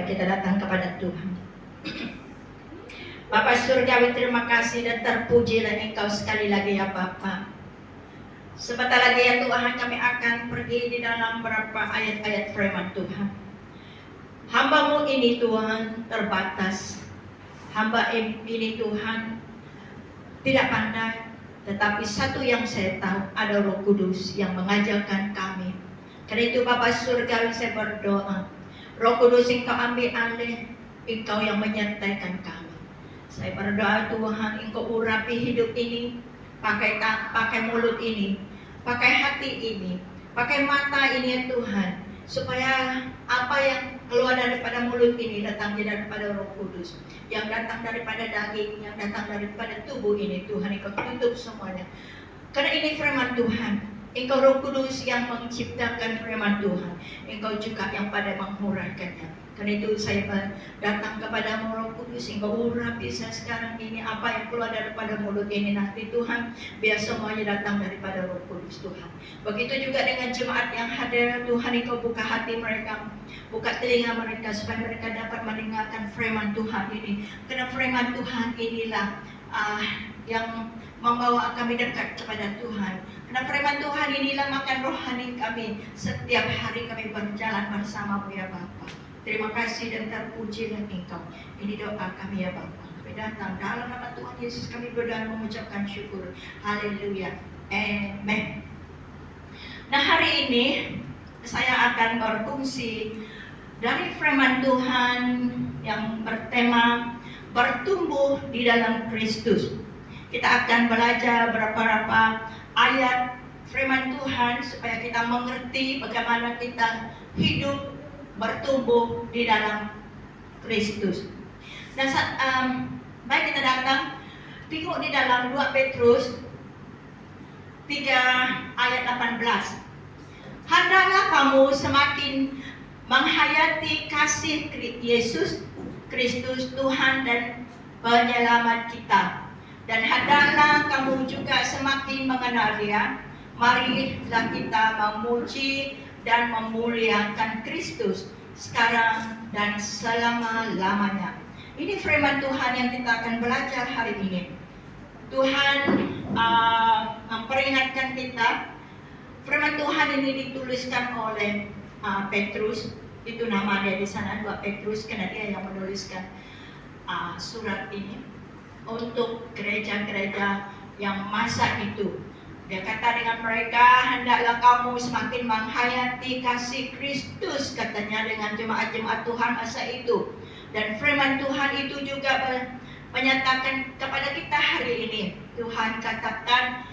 kita datang kepada Tuhan. Bapa Surgawi, terima kasih dan terpujilah Engkau sekali lagi ya Bapa. Sebentar lagi ya Tuhan, kami akan pergi di dalam beberapa ayat-ayat firman Tuhan. Hamba-Mu ini Tuhan terbatas. Hamba ini Tuhan tidak pandai, tetapi satu yang saya tahu, ada Roh Kudus yang mengajarkan kami. Karena itu Bapa Surgawi, saya berdoa, Roh Kudus Engkau ambil alih, Engkau yang menyertaikan kami. Saya berdoa Tuhan, Engkau urapi hidup ini, pakai mulut ini, pakai hati ini, pakai mata ini ya Tuhan, supaya apa yang keluar daripada mulut ini datangnya daripada Roh Kudus, yang datang daripada daging, yang datang daripada tubuh ini Tuhan, Engkau tutup semuanya. Karena ini firman Tuhan, Engkau Roh Kudus yang menciptakan firman Tuhan, Engkau juga yang pada menghuraikannya. Karena itu saya datang kepada Roh Kudus, Engkau urapi saya sekarang ini, apa yang keluar daripada mulut ini nanti Tuhan, biar semuanya datang daripada Roh Kudus Tuhan. Begitu juga dengan jemaat yang hadir Tuhan, Engkau buka hati mereka, buka telinga mereka supaya mereka dapat mendengarkan firman Tuhan ini. Karena firman Tuhan inilah yang membawa kami dekat kepada Tuhan. Karena firman Tuhan inilah makan rohani kami. Setiap hari kami berjalan bersama-Mu ya Bapa. Terima kasih dan terpujilah Engkau. Ini doa kami ya Bapa. Kami datang dalam nama Tuhan Yesus, kami berdoa mengucapkan syukur. Haleluya. Amen. Nah, hari ini saya akan berfungsi dari firman Tuhan yang bertema bertumbuh di dalam Kristus. Kita akan belajar beberapa ayat firman Tuhan supaya kita mengerti bagaimana kita hidup bertumbuh di dalam Kristus. Dan baik kita datang tengok di dalam 2 Petrus 3 ayat 18. Hendaklah kamu semakin menghayati kasih Yesus Kristus Tuhan dan penyelamat kita. Dan hendaklah kamu juga semakin mengenal Dia. Marilah kita memuji dan memuliakan Kristus sekarang dan selama-lamanya. Ini firman Tuhan yang kita akan belajar hari ini. Tuhan memperingatkan kita. Firman Tuhan ini dituliskan oleh Petrus. Itu nama dia di sana, 2 Petrus, karena dia yang menuliskan surat ini untuk gereja-gereja yang masa itu. Dia kata dengan mereka, hendaklah kamu semakin menghayati kasih Kristus, katanya dengan jemaat-jemaat Tuhan masa itu. Dan firman Tuhan itu juga menyatakan kepada kita hari ini. Tuhan katakan,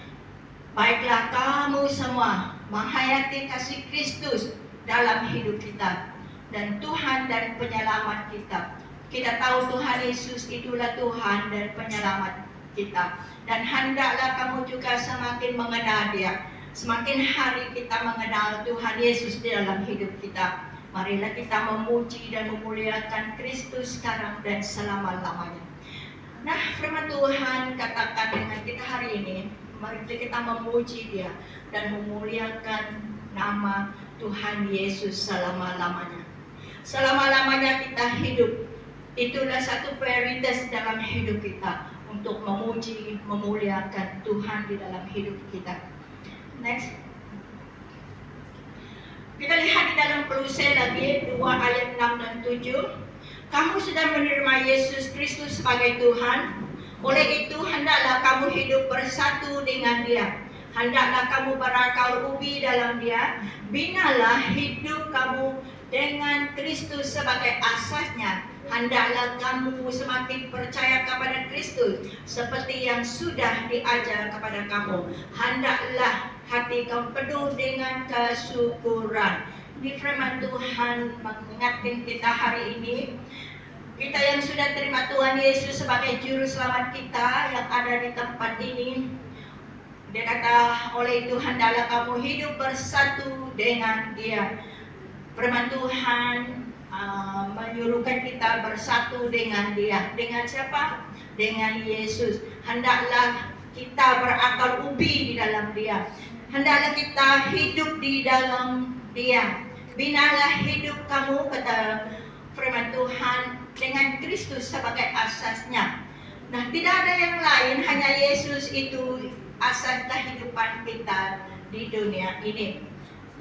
baiklah kamu semua menghayati kasih Kristus dalam hidup kita. Dan Tuhan dan penyelamat kita. Kita tahu Tuhan Yesus itulah Tuhan dan penyelamat kita. Dan hendaklah kamu juga semakin mengenal Dia. Semakin hari kita mengenal Tuhan Yesus di dalam hidup kita. Marilah kita memuji dan memuliakan Kristus sekarang dan selama-lamanya. Nah, firman Tuhan katakan dengan kita hari ini, mari kita memuji Dia dan memuliakan nama Tuhan Yesus selama-lamanya. Selama-lamanya kita hidup. Itulah satu prioritas dalam hidup kita, untuk memuji, memuliakan Tuhan di dalam hidup kita. Next. Kita lihat di dalam Kolose lagi 2 ayat 6 dan 7. Kamu sudah menerima Yesus Kristus sebagai Tuhan. Oleh itu hendaklah kamu hidup bersatu dengan Dia. Hendaklah kamu berakal ubi dalam Dia. Binalah hidup kamu dengan Kristus sebagai asasnya. Hendaklah kamu semakin percaya kepada Kristus seperti yang sudah diajar kepada kamu. Hendaklah hati kamu penuh dengan kesyukuran. Ini firman Tuhan mengingatkan kita hari ini. Kita yang sudah terima Tuhan Yesus sebagai juru selamat kita yang ada di tempat ini. Dia kata, oleh itu hendaklah kamu hidup bersatu dengan Dia. Firman Tuhan menyuruhkan kita bersatu dengan Dia. Dengan siapa? Dengan Yesus. Hendaklah kita berakar ubi di dalam Dia. Hendaklah kita hidup di dalam Dia. Binalah hidup kamu, kata firman Tuhan, dengan Kristus sebagai asasnya. Nah, tidak ada yang lain, hanya Yesus itu asas kehidupan kita di dunia ini.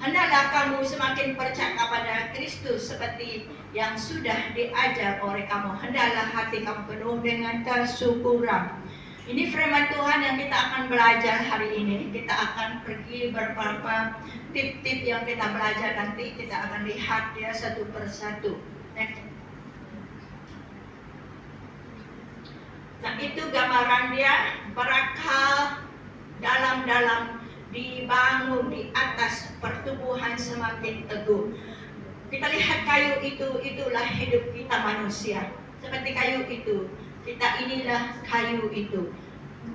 Hendaklah kamu semakin percaya kepada Kristus seperti yang sudah diajar oleh kamu. Hendaklah hati kamu penuh dengan kesyukuran. Ini firman Tuhan yang kita akan belajar hari ini. Kita akan pergi beberapa tip-tip yang kita belajar nanti. Kita akan lihat ya satu persatu. Next. Nah, itu gambaran dia, berakal dalam-dalam dibangun di atas pertumbuhan semakin teguh. Kita lihat kayu itu, itulah hidup kita manusia. Seperti kayu itu, kita inilah kayu itu.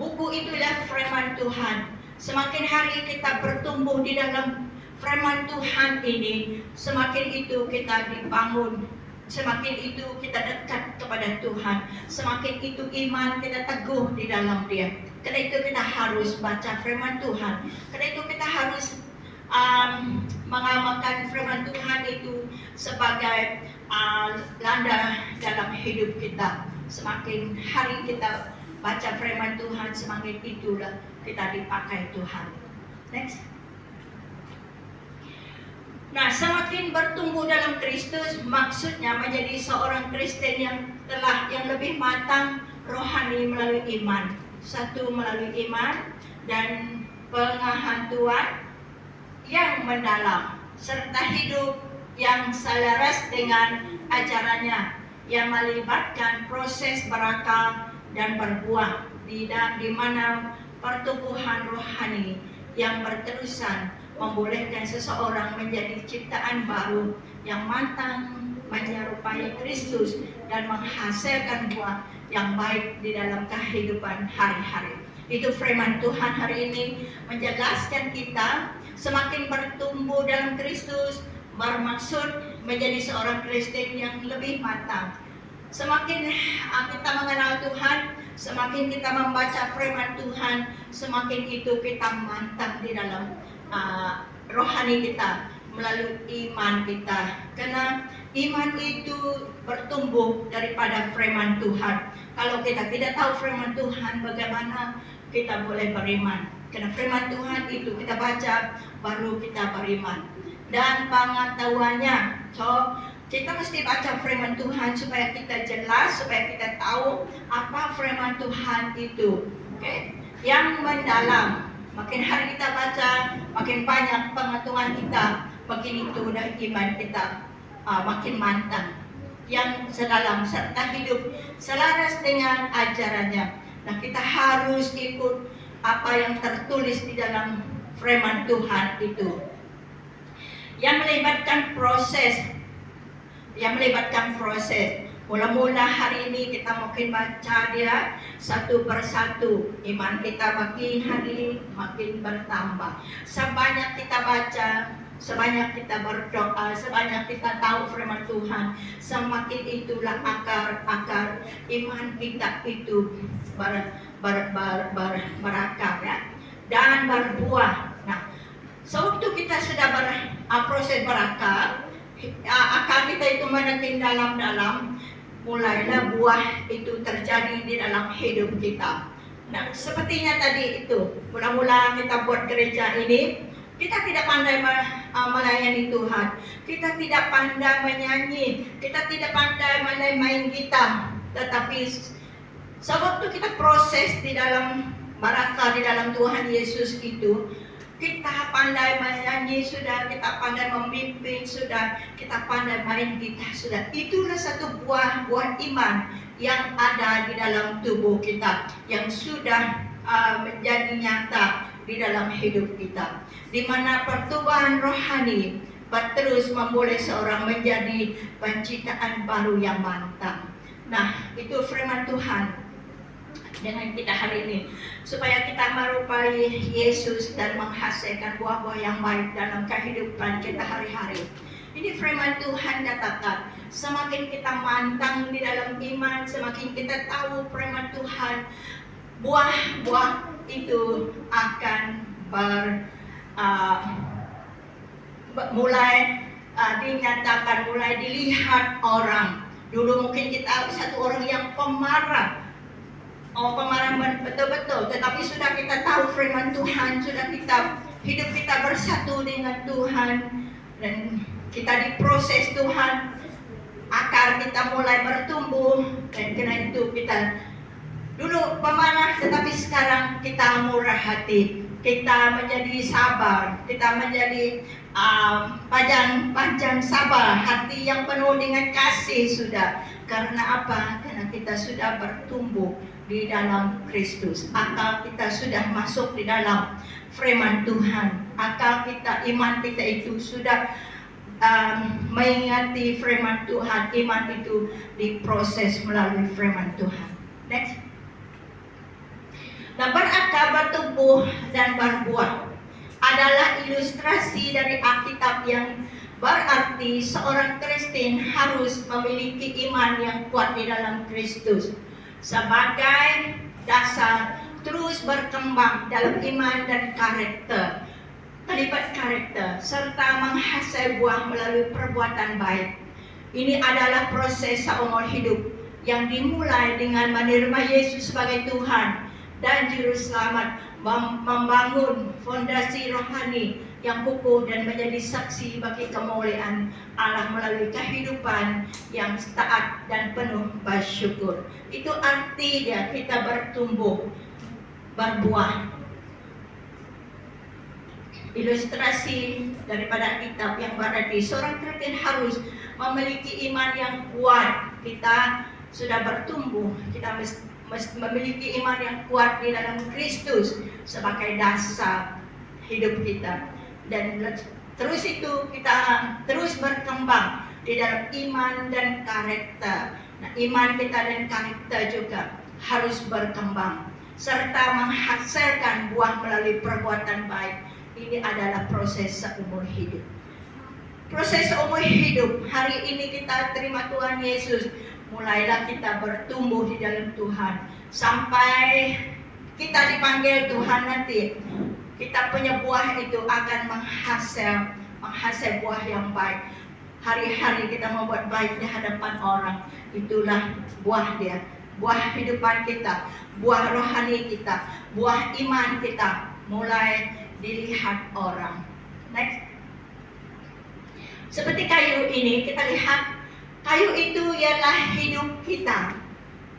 Buku itulah firman Tuhan. Semakin hari kita bertumbuh di dalam firman Tuhan ini, semakin itu kita dibangun. Semakin itu kita dekat kepada Tuhan, semakin itu iman kita teguh di dalam Dia. Karena itu kita harus baca firman Tuhan. Karena itu kita harus mengamalkan firman Tuhan itu sebagai landa dalam hidup kita. Semakin hari kita baca firman Tuhan, semakin itulah kita dipakai Tuhan. Next. Nah, semakin bertumbuh dalam Kristus, maksudnya menjadi seorang Kristen yang lebih matang rohani melalui iman. Satu, melalui iman dan pengetahuan yang mendalam, serta hidup yang selaras dengan ajarannya, yang melibatkan proses berakal dan berbuah, di mana pertumbuhan rohani yang berterusan membolehkan seseorang menjadi ciptaan baru yang matang, menyerupai Kristus dan menghasilkan buah yang baik di dalam kehidupan hari-hari. Itu firman Tuhan hari ini menjelaskan kita semakin bertumbuh dalam Kristus, bermaksud menjadi seorang Kristen yang lebih matang. Semakin kita mengenal Tuhan, semakin kita membaca firman Tuhan, semakin itu kita mantap di dalam rohani kita melalui iman kita. Karena iman itu bertumbuh daripada firman Tuhan. Kalau kita tidak tahu firman Tuhan, bagaimana kita boleh beriman? Karena firman Tuhan itu kita baca, baru kita beriman. Dan pengetahuannya, so kita mesti baca firman Tuhan supaya kita jelas, supaya kita tahu apa firman Tuhan itu. Okay? Yang mendalam. Makin hari kita baca, makin banyak pengetahuan kita, makin itu dah iman kita makin mantap. Yang sedalam serta hidup selaras dengan ajarannya. Nah, kita harus ikut apa yang tertulis di dalam firman Tuhan itu. Yang melibatkan proses. Mula-mula hari ini kita mungkin baca dia satu persatu. Iman kita makin hari makin bertambah. Sebanyak kita baca, sebanyak kita berdoa, sebanyak kita tahu firman Tuhan, semakin itulah akar iman kita itu berakar ya, dan berbuah. Nah, sewaktu kita sudah proses berakar, akar kita itu makin dalam-dalam, mulailah buah itu terjadi di dalam hidup kita. Nah, sepertinya tadi itu, mula-mula kita buat gereja ini, kita tidak pandai melayani Tuhan, kita tidak pandai menyanyi, kita tidak pandai main gitar, tetapi sewaktu kita proses di dalam barakah di dalam Tuhan Yesus itu, kita pandai menyanyi sudah, kita pandai memimpin sudah, kita pandai main gitar sudah. Itulah satu buah iman yang ada di dalam tubuh kita, yang sudah menjadi nyata di dalam hidup kita. Di mana pertumbuhan rohani terus memboleh seorang menjadi penciptaan baru yang mantap. Nah, itu firman Tuhan dengan kita hari ini, supaya kita merupai Yesus dan menghasilkan buah-buah yang baik dalam kehidupan kita hari-hari. Ini firman Tuhan katakan, semakin kita mantang di dalam iman, semakin kita tahu firman Tuhan, buah-buah itu akan mulai dinyatakan, mulai dilihat orang. Dulu mungkin kita satu orang yang pemarah, pemarah betul-betul, tetapi sudah kita tahu firman Tuhan, sudah hidup kita bersatu dengan Tuhan, dan kita diproses Tuhan, akar kita mulai bertumbuh, dan karena itu kita dulu pemarah, tetapi sekarang kita murah hati, kita menjadi sabar, kita menjadi panjang sabar, hati yang penuh dengan kasih sudah. Karena apa? Karena kita sudah bertumbuh di dalam Kristus. Akal kita sudah masuk di dalam firman Tuhan. Akal kita, iman kita itu sudah mengingati firman Tuhan. Iman itu diproses melalui firman Tuhan. Next. Nah, berakar, bertumbuh, dan berbuah adalah ilustrasi dari Alkitab yang berarti seorang Kristen harus memiliki iman yang kuat di dalam Kristus sebagai dasar terus berkembang dalam iman dan karakter, terlibat karakter, serta menghasil buah melalui perbuatan baik. Ini adalah proses seumur hidup yang dimulai dengan menerima Yesus sebagai Tuhan dan Juru Selamat, membangun fondasi rohani yang kukuh dan menjadi saksi bagi kemuliaan Allah melalui kehidupan yang taat dan penuh bersyukur. Itu artinya kita bertumbuh, berbuah. Ilustrasi daripada kitab yang berarti seorang Kristen harus memiliki iman yang kuat. Kita sudah bertumbuh, kita memiliki iman yang kuat di dalam Kristus sebagai dasar hidup kita, dan terus itu kita terus berkembang di dalam iman dan karakter. Nah, iman kita dan karakter juga harus berkembang serta menghasilkan buah melalui perbuatan baik. Ini adalah proses seumur hidup. Proses seumur hidup. Hari ini kita terima Tuhan Yesus, mulailah kita bertumbuh di dalam Tuhan sampai kita dipanggil Tuhan nanti. Kita punya buah itu akan menghasil buah yang baik. Hari-hari kita membuat baik di hadapan orang, itulah buah dia, buah kehidupan kita, buah rohani kita, buah iman kita mulai dilihat orang. Next. Seperti kayu ini, kita lihat kayu itu ialah hidup kita.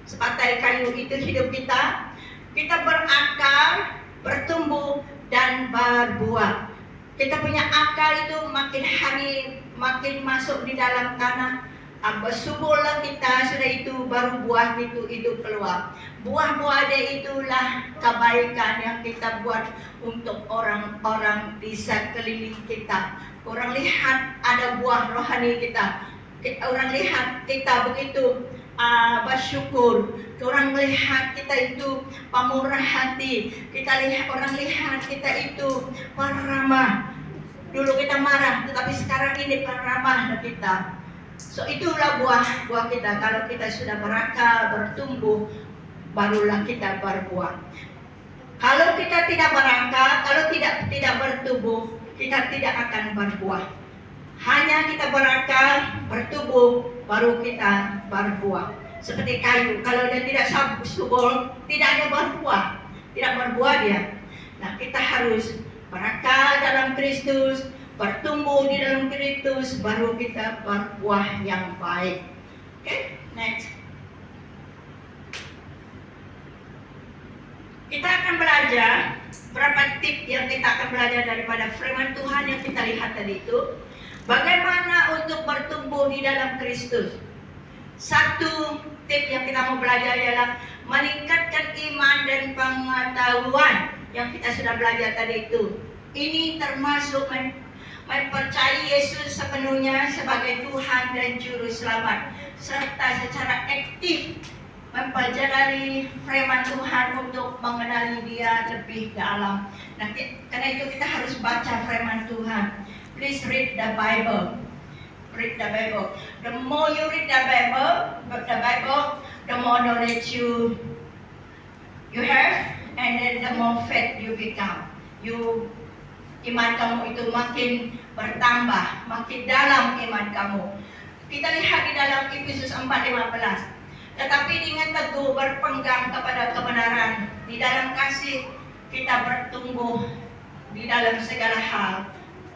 Sebagai kayu itu hidup kita, kita berakar, bertumbuh, dan berbuah. Kita punya akar itu makin hari makin masuk di dalam tanah. Bersuburlah kita, sudah itu baru buah itu keluar. Buah-buahnya itulah kebaikan yang kita buat untuk orang-orang di sekeliling kita. Orang lihat ada buah rohani kita. Orang lihat kita begitu bersyukur. Orang melihat kita itu pemurah hati. Orang lihat kita itu peramah. Dulu kita marah, tetapi sekarang ini peramah kita. So itulah buah kita. Kalau kita sudah berakar, bertumbuh, barulah kita berbuah. Kalau kita tidak berakar, kalau tidak bertumbuh, kita tidak akan berbuah. Hanya kita berakar, bertumbuh, baru kita berbuah. Seperti kayu, kalau dia tidak subur, tidak ada berbuah, tidak berbuah dia. Nah, kita harus berakar dalam Kristus, bertumbuh di dalam Kristus, baru kita berbuah yang baik. Okay, next. Kita akan belajar berapa tip yang kita akan belajar daripada firman Tuhan yang kita lihat tadi itu. Bagaimana untuk bertumbuh di dalam Kristus? Satu tip yang kita mau belajar ialah meningkatkan iman dan pengetahuan yang kita sudah belajar tadi itu. Ini termasuk mempercayai Yesus sepenuhnya sebagai Tuhan dan Juru Selamat, serta secara aktif mempelajari firman Tuhan untuk mengenali Dia lebih dalam. Nah, karena itu kita harus baca firman Tuhan. Please read the Bible. Read the Bible. The more you read the Bible, the more knowledge you have, and then the more faith you become. Iman kamu itu makin bertambah, makin dalam iman kamu. Kita lihat di dalam Efesus 4:15. Tetapi dengan teguh berpegang kepada kebenaran, di dalam kasih kita bertumbuh di dalam segala hal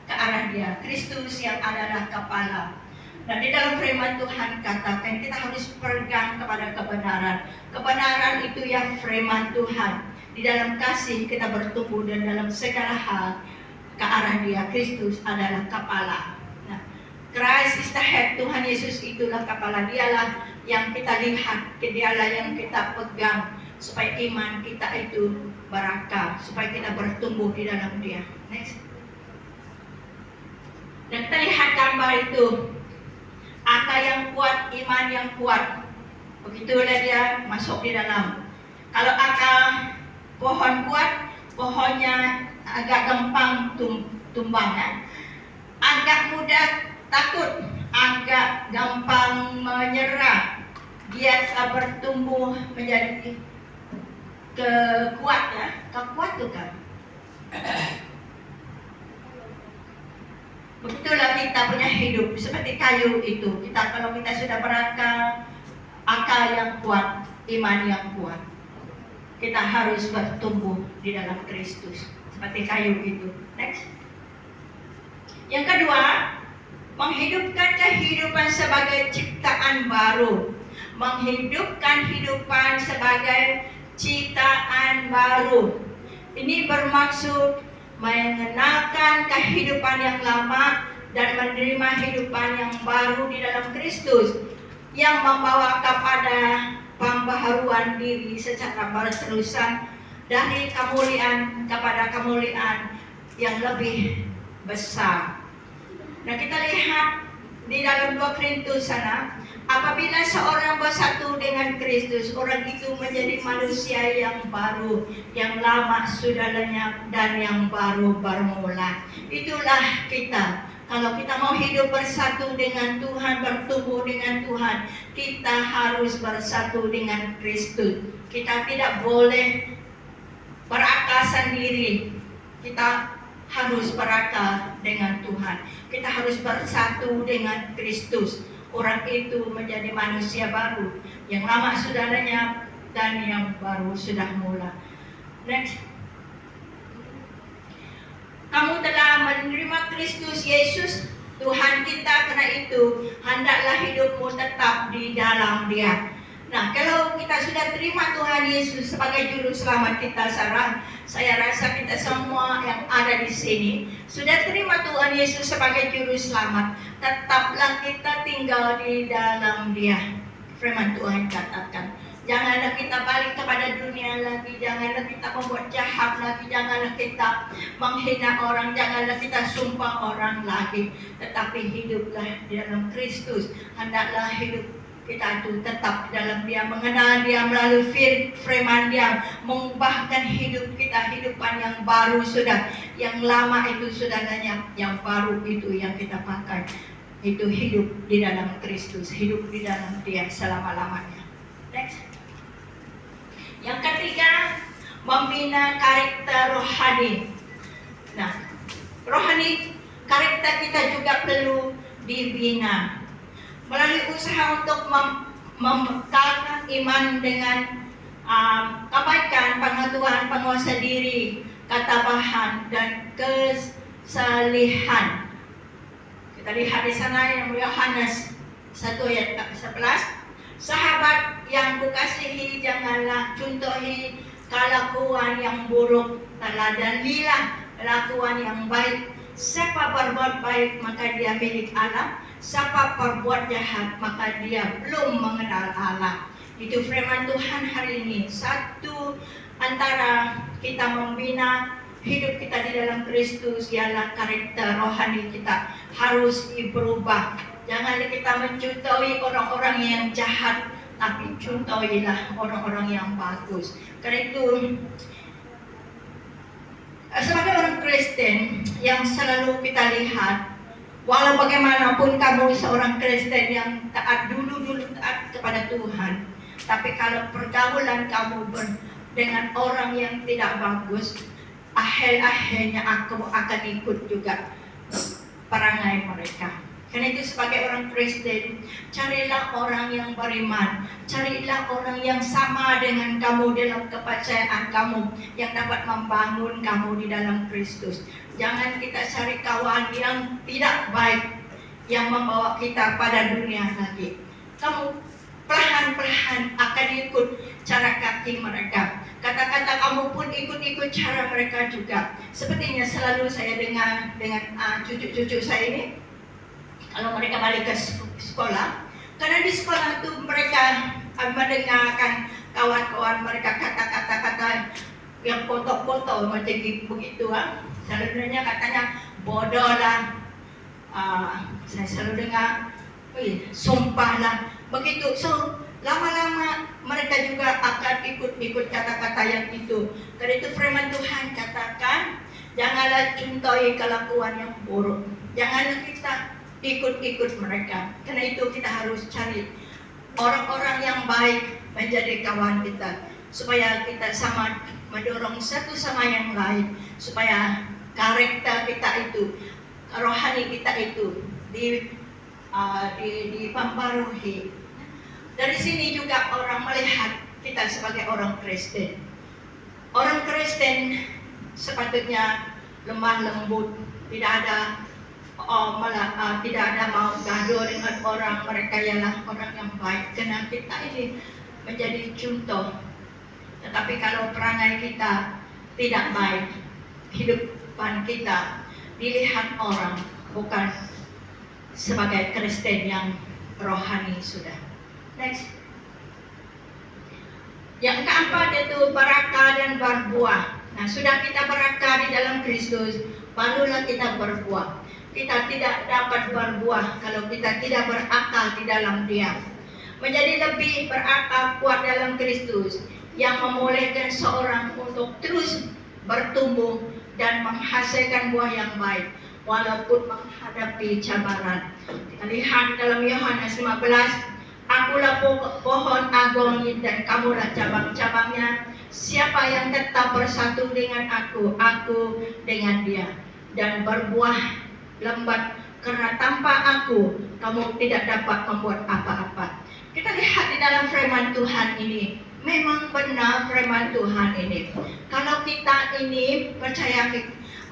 ke arah Dia, Kristus yang adalah kepala. Dan di dalam firman Tuhan katakan kita harus pegang kepada kebenaran. Kebenaran itu ya firman Tuhan. Di dalam kasih kita bertumbuh dan dalam segala hal ke arah Dia, Kristus adalah kepala. Nah, Christ is the head, Tuhan Yesus itulah kepala. Dialah yang kita lihat, dialah yang kita pegang supaya iman kita itu berakar, supaya kita bertumbuh di dalam Dia. Next. Dan kita lihat gambar itu, akar yang kuat, iman yang kuat. Begitulah dia masuk di dalam. Kalau akar pohon kuat, pohonnya agak gampang tumbang ya. Agak mudah takut, agak gampang menyerah. Dia bertumbuh menjadi kekuat ya. Kekuat tu kan. Begitulah kita punya hidup seperti kayu itu. Kalau kita sudah berakar, akar yang kuat, iman yang kuat, kita harus bertumbuh di dalam Kristus seperti kayu itu. Next. Yang kedua, menghidupkan kehidupan sebagai ciptaan baru. Menghidupkan kehidupan sebagai ciptaan baru. Ini bermaksud mengenalkan kehidupan yang lama dan menerima kehidupan yang baru di dalam Kristus yang membawa kepada pembaharuan diri secara berterusan dari kemuliaan kepada kemuliaan yang lebih besar. Nah, kita lihat di dalam 2 Korintus sana, apabila seorang bersatu dengan Kristus, orang itu menjadi manusia yang baru, yang lama sudah lenyap dan yang baru bermula. Itulah kita. Kalau kita mau hidup bersatu dengan Tuhan, bertumbuh dengan Tuhan, kita harus bersatu dengan Kristus. Kita tidak boleh berakal sendiri. Kita harus berakal dengan Tuhan. Kita harus bersatu dengan Kristus. Orang itu menjadi manusia baru, yang lama sudah lenyap dan yang baru sudah mula. Next. Kamu telah menerima Kristus Yesus Tuhan kita, karena itu hendaklah hidupmu tetap di dalam Dia. Nah, kalau kita sudah terima Tuhan Yesus sebagai juru selamat kita, saya rasa kita semua yang ada di sini sudah terima Tuhan Yesus sebagai juru selamat. Tetaplah kita tinggal di dalam Dia. Firman Tuhan katakan, janganlah kita balik kepada dunia lagi, janganlah kita membuat jahat lagi, janganlah kita menghina orang, janganlah kita sumpah orang lagi, tetapi hiduplah di dalam Kristus. Hendaklah hidup kita itu tetap di dalam Dia, mengenal Dia melalui firman Dia, mengubahkan hidup kita, hidupan yang baru sudah, yang lama itu sudah lenyap, yang baru itu yang kita pakai. Itu hidup di dalam Kristus, hidup di dalam Dia selama-lamanya. Next. Yang ketiga, membina karakter rohani. Nah, rohani, karakter kita juga perlu dibina melalui usaha untuk memekalkan iman dengan kebaikan, pengetahuan, penguasa diri, ketabahan, dan kesalihan. Kita lihat di sana yang Yohanes 1 ayat 11. Sahabat yang kukasihi, janganlah contohi kelakuan yang buruk, teladanilah kelakuan yang baik. Siapa berbuat baik maka dia milik Allah. Siapa berbuat jahat maka dia belum mengenal Allah. Itu firman Tuhan hari ini. Satu antara kita membina hidup kita di dalam Kristus ialah karakter rohani kita harus berubah. Jangan kita mencontohi orang-orang yang jahat, tapi contohilah orang-orang yang bagus. Karena itu, sebagai orang Kristen yang selalu kita lihat, walau bagaimanapun kamu seorang Kristen yang taat dulu taat kepada Tuhan, tapi kalau pergaulan kamu dengan orang yang tidak bagus, akhirnya aku akan ikut juga perangai mereka. Karena itu sebagai orang Kristen, carilah orang yang beriman, carilah orang yang sama dengan kamu dalam kepercayaan kamu, yang dapat membangun kamu di dalam Kristus. Jangan kita cari kawan yang tidak baik, yang membawa kita pada dunia lagi. Kamu perlahan-perlahan akan ikut cara kaki mereka. Kata-kata kamu pun ikut-ikut cara mereka juga. Sepertinya selalu saya dengar dengan cucu-cucu saya ini, kalau mereka balik ke sekolah, karena di sekolah itu mereka mendengarkan kawan-kawan mereka kata-kata yang kotor-kotor macam begitu. Selalunya katanya bodoh lah, saya selalu dengar, sumpah lah, begitu. So lama-lama mereka juga akan ikut-ikut kata-kata yang itu. Karena itu firman Tuhan katakan, janganlah contohi kelakuan yang buruk, janganlah kita ikut-ikut mereka. Karena itu kita harus cari orang-orang yang baik menjadi kawan kita, supaya kita sama mendorong satu sama yang lain, supaya karakter kita itu, rohani kita itu diperbarui. Dari sini juga orang melihat kita sebagai orang Kristen. Orang Kristen sepatutnya lemah lembut, tidak ada tidak ada mau gaduh dengan orang. Mereka ialah orang yang baik, karena kita ini menjadi contoh. Tetapi kalau perangai kita tidak baik, hidupan kita dilihat orang bukan sebagai Kristen yang rohani sudah. Next. Yang keempat itu barakah dan berbuah. Nah, sudah kita barakah di dalam Kristus, barulah kita berbuah. Kita tidak dapat berbuah kalau kita tidak berakal di dalam Dia. Menjadi lebih berakal kuat dalam Kristus yang membolehkan seorang untuk terus bertumbuh dan menghasilkan buah yang baik walaupun menghadapi cabaran. Kita lihat dalam Yohanes 15, akulah pohon agung dan kamulah cabang-cabangnya. Siapa yang tetap bersatu dengan aku dengan dia, dan berbuah lembat, karena tanpa aku kamu tidak dapat membuat apa-apa. Kita lihat di dalam firman Tuhan ini, memang benar firman Tuhan ini. Kalau kita ini percaya,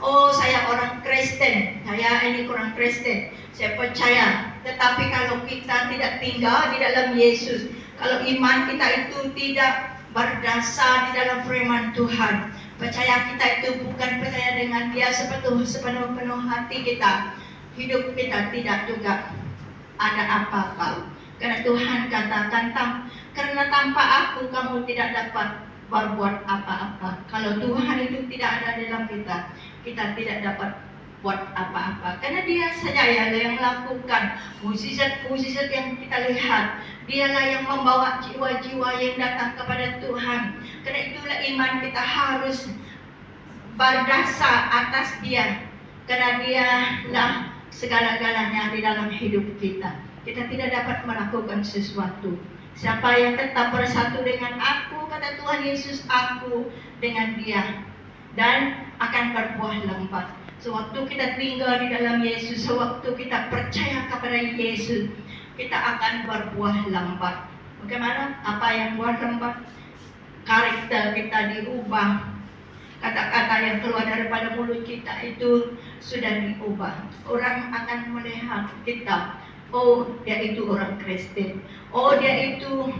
oh saya orang Kristen, saya ini kurang Kristen, saya percaya. Tetapi kalau kita tidak tinggal di dalam Yesus, kalau iman kita itu tidak berdasar di dalam firman Tuhan, percaya kita itu bukan percaya dengan Dia sepenuh hati kita, hidup kita tidak juga ada apa-apa. Karena Tuhan katakan, karena tanpa aku kamu tidak dapat berbuat apa-apa. Kalau Tuhan itu tidak ada dalam kita, kita tidak dapat buat apa-apa. Karena Dia saja yang melakukan mukjizat-mukjizat yang kita lihat. Dialah yang membawa jiwa-jiwa yang datang kepada Tuhan. Karena itulah iman kita harus berdasar atas Dia. Karena Dialah segala-galanya di dalam hidup kita. Kita tidak dapat melakukan sesuatu. Siapa yang tetap bersatu dengan aku, kata Tuhan Yesus, aku dengan Dia, dan akan berbuah lembat. Sewaktu kita tinggal di dalam Yesus, sewaktu kita percaya kepada Yesus, kita akan berbuah lembat. Bagaimana? Apa yang buah lembat? Karakter kita dirubah. Kata-kata yang keluar daripada mulut kita itu sudah diubah. Orang akan melihat kita, oh dia itu orang Kristen, oh dia itu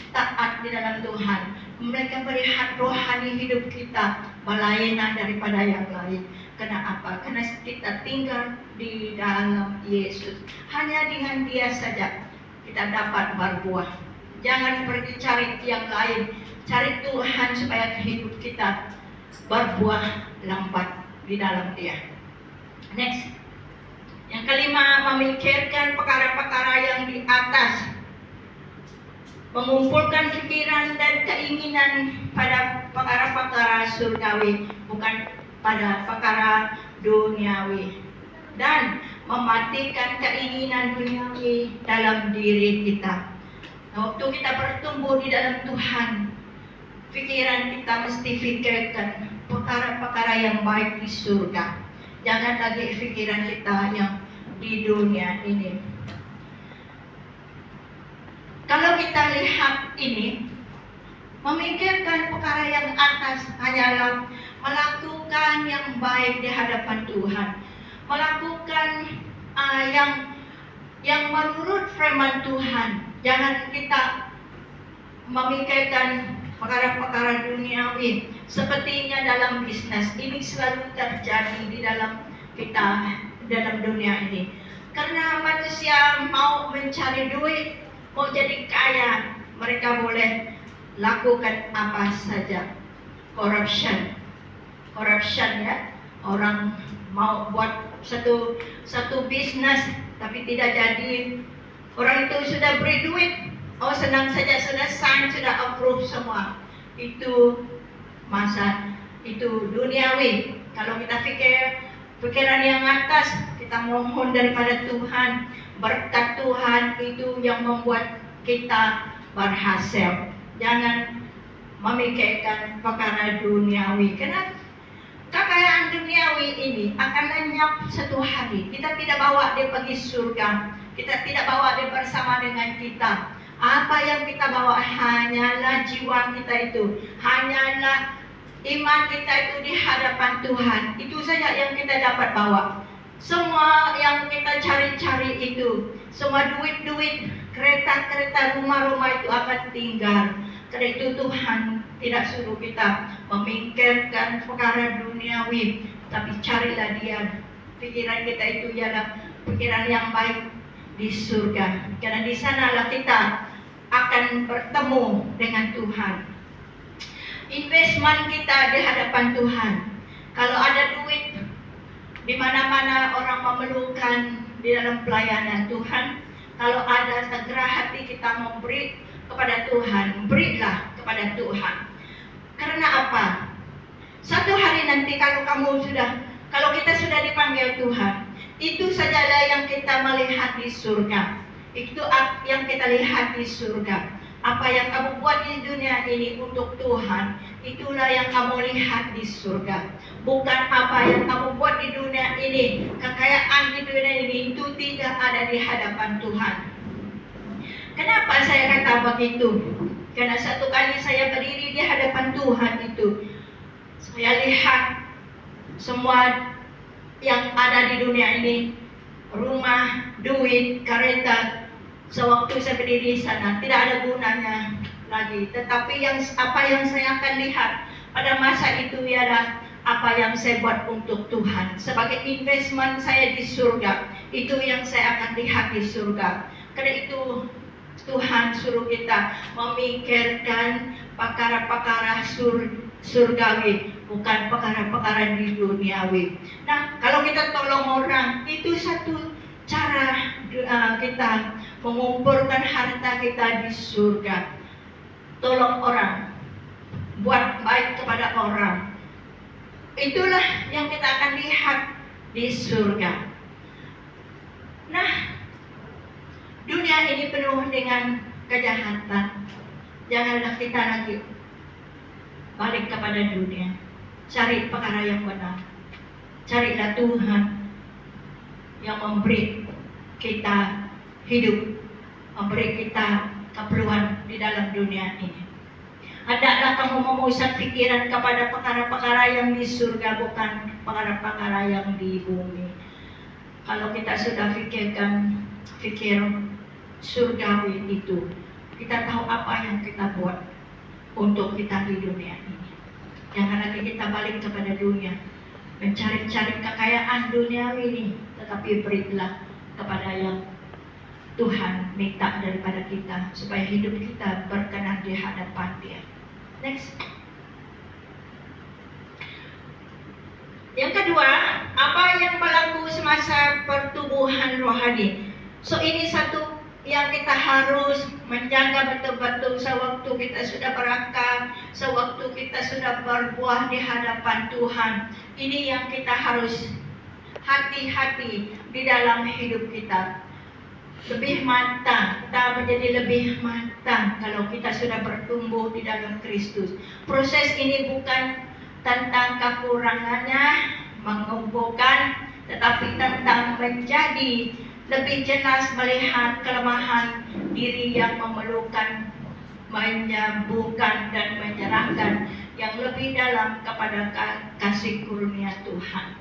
taat di dalam Tuhan. Mereka melihat rohani hidup kita berlainan daripada yang lain. Kenapa? Karena kita tinggal di dalam Yesus. Hanya dengan Dia saja kita dapat berbuah. Jangan pergi cari yang lain. Cari Tuhan supaya hidup kita berbuah lembat di dalam Dia. Next. Yang kelima, memikirkan perkara-perkara yang di atas. Mengumpulkan pikiran dan keinginan pada perkara-perkara surgawi, bukan pada perkara duniawi, dan mematikan keinginan duniawi dalam diri kita. Waktu kita bertumbuh di dalam Tuhan, pikiran kita mesti fikirkan perkara-perkara yang baik di surga. Jangan lagi pikiran kita yang di dunia ini. Kalau kita lihat ini, memikirkan perkara yang atas hanyalah melakukan yang baik di hadapan Tuhan, melakukan yang menurut firman Tuhan. Jangan kita memikirkan perkara-perkara duniawi. Sepertinya dalam bisnis ini selalu terjadi di dalam kita, dalam dunia ini. Karena manusia mau mencari duit, mau jadi kaya, mereka boleh lakukan apa saja. Corruption ya. Orang mau buat satu bisnis tapi tidak jadi. Orang itu sudah beri duit, oh senang saja, sudah sign, sudah approve semua. Itu duniawi. Kalau kita pikiran yang atas, kita mohon daripada Tuhan, berkat Tuhan itu yang membuat kita berhasil. Jangan memikirkan perkara duniawi, karena kekayaan duniawi ini akan lenyap satu hari. Kita tidak bawa dia pergi surga, kita tidak bawa dia bersama dengan kita. Apa yang kita bawa hanyalah jiwa kita itu, hanyalah iman kita itu di hadapan Tuhan. Itu saja yang kita dapat bawa. Semua yang kita cari-cari itu, semua duit-duit, kereta-kereta, rumah-rumah itu akan tinggal. Karena itu Tuhan tidak suruh kita memikirkan perkara duniawi, tapi carilah Dia. Pikiran kita itu ialah pikiran yang baik di surga. Karena di sanalah kita akan bertemu dengan Tuhan. Investment kita di hadapan Tuhan. Kalau ada duit, di mana-mana orang memerlukan di dalam pelayanan Tuhan. Kalau ada segera hati kita memberi kepada Tuhan, berilah kepada Tuhan. Karena apa? Satu hari nanti kalau kita sudah dipanggil Tuhan, itu sajalah yang kita melihat di surga. Itu yang kita lihat di surga. Apa yang kamu buat di dunia ini untuk Tuhan, itulah yang kamu lihat di surga. Bukan apa yang kamu buat di dunia ini, kekayaan di dunia ini itu tidak ada di hadapan Tuhan. Kenapa saya kata begitu? Karena satu kali saya berdiri di hadapan Tuhan itu, saya lihat semua yang ada di dunia ini, rumah, duit, kereta. Sewaktu saya berdiri di sana, tidak ada gunanya lagi. Tetapi apa yang saya akan lihat pada masa itu ialah apa yang saya buat untuk Tuhan. Sebagai investment saya di surga, itu yang saya akan lihat di surga. Karena itu Tuhan suruh kita memikirkan perkara-perkara surgawi, bukan perkara-perkara di duniawi. Nah, kalau kita tolong orang, itu satu cara kita mengumpulkan harta kita di surga. Tolong orang, buat baik kepada orang. Itulah yang kita akan lihat di surga. Nah, dunia ini penuh dengan kejahatan. Janganlah kita lagi balik kepada dunia. Cari perkara yang benar. Carilah Tuhan yang memberi kita hidup, memberi kita keperluan di dalam dunia ini. Hendaklah kamu memusat pikiran kepada perkara-perkara yang di surga, bukan perkara-perkara yang di bumi. Kalau kita sudah pikir surgawi itu, kita tahu apa yang kita buat untuk kita di dunia ini. Jangan lagi kita balik kepada dunia, mencari-cari kekayaan duniawi ini, tetapi berilah kepada yang Tuhan minta daripada kita, supaya hidup kita berkenan di hadapan Dia. Next. Yang kedua, apa yang berlaku semasa pertumbuhan rohani. So ini satu yang kita harus menjaga betul-betul sewaktu kita sudah berakar, sewaktu kita sudah berbuah di hadapan Tuhan. Ini yang kita harus hati-hati di dalam hidup kita. Lebih matang, kita menjadi lebih matang kalau kita sudah bertumbuh di dalam Kristus. Proses ini bukan tentang kekurangannya, mengumpulkan tetapi tentang menjadi lebih jelas melihat kelemahan diri yang memerlukan menyembuhkan dan menyerahkan yang lebih dalam kepada kasih karunia Tuhan.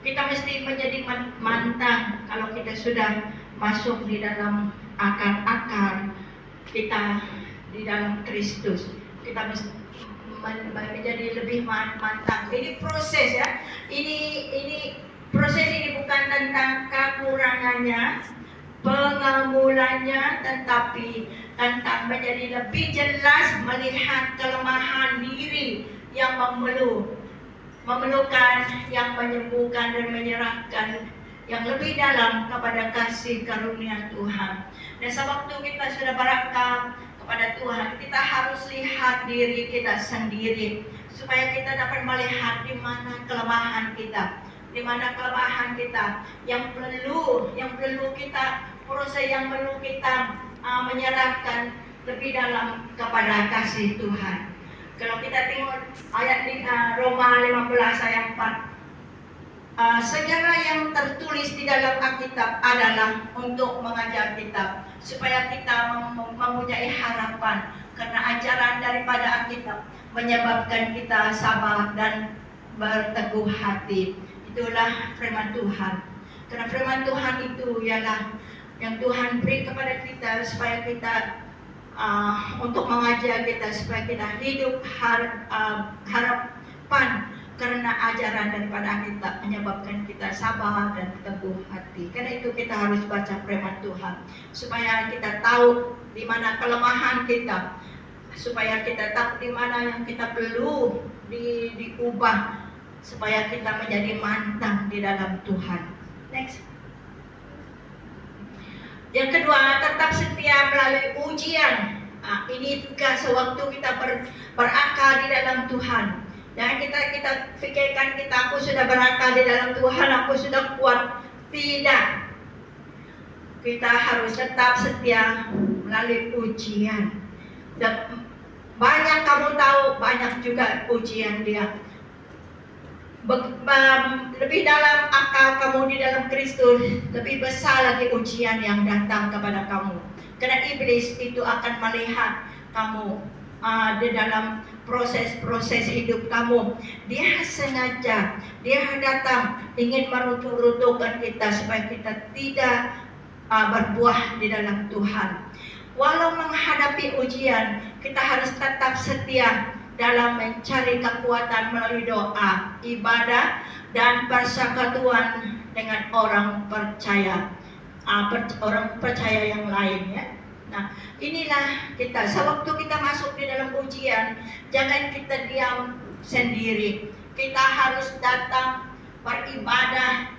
Kita mesti menjadi mantang kalau kita sudah masuk di dalam akar-akar kita di dalam Kristus. Kita mesti menjadi lebih mantap. Ini proses ya. Ini proses ini bukan tentang kekurangannya, pengamulannya, tetapi tentang menjadi lebih jelas melihat kelemahan diri yang memerlukan yang menyembuhkan dan menyerahkan yang lebih dalam kepada kasih karunia Tuhan. Dan sewaktu kita sudah berakal kepada Tuhan, kita harus lihat diri kita sendiri supaya kita dapat melihat di mana kelemahan kita, yang perlu kita proses, yang perlu kita menyerahkan lebih dalam kepada kasih Tuhan. Kalau kita tengok ayat Roma 15 ayat 4, segala yang tertulis di dalam Alkitab adalah untuk mengajar kita supaya kita mempunyai harapan, karena ajaran daripada Alkitab menyebabkan kita sabar dan berteguh hati. Itulah firman Tuhan. Karena firman Tuhan itu ialah yang Tuhan beri kepada kita supaya kita untuk mengajar kita supaya kita hidup harapan, karena ajaran daripada Alkitab menyebabkan kita sabar dan teguh hati. Karena itu kita harus baca firman Tuhan supaya kita tahu di mana kelemahan kita, supaya kita tahu di mana yang kita perlu diubah supaya kita menjadi mantap di dalam Tuhan. Next. Yang kedua, tetap setia melalui ujian. Ini juga sewaktu kita berakal di dalam Tuhan. Dan kita pikirkan aku sudah berakal di dalam Tuhan, aku sudah kuat. Tidak. Kita harus tetap setia melalui ujian. Dan banyak kamu tahu, banyak juga ujian dia. Lebih dalam akal kamu di dalam Kristus, lebih besar lagi ujian yang datang kepada kamu. Karena iblis itu akan melihat kamu di dalam proses hidup kamu. Dia sengaja, dia datang ingin meruntuhkan kita supaya kita tidak berbuah di dalam Tuhan. Walau menghadapi ujian, kita harus tetap setia dalam mencari kekuatan melalui doa, ibadah, dan persekutuan dengan orang percaya yang lain ya. Nah, inilah kita. Sewaktu kita masuk di dalam ujian, jangan kita diam sendiri. Kita harus datang beribadah,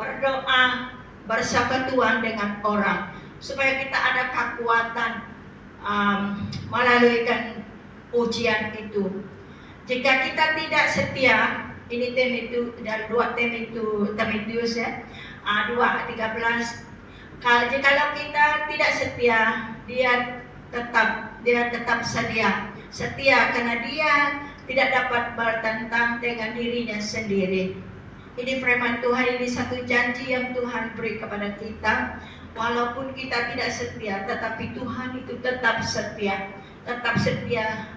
berdoa, persekutuan dengan orang supaya kita ada kekuatan melalui ujian itu. Jika kita tidak setia, ini dari 2 Timotius ya, 2:13. Kalau kita tidak setia, dia tetap setia karena dia tidak dapat bertentang dengan dirinya sendiri. Ini firman Tuhan, ini satu janji yang Tuhan beri kepada kita. Walaupun kita tidak setia, tetapi Tuhan itu tetap setia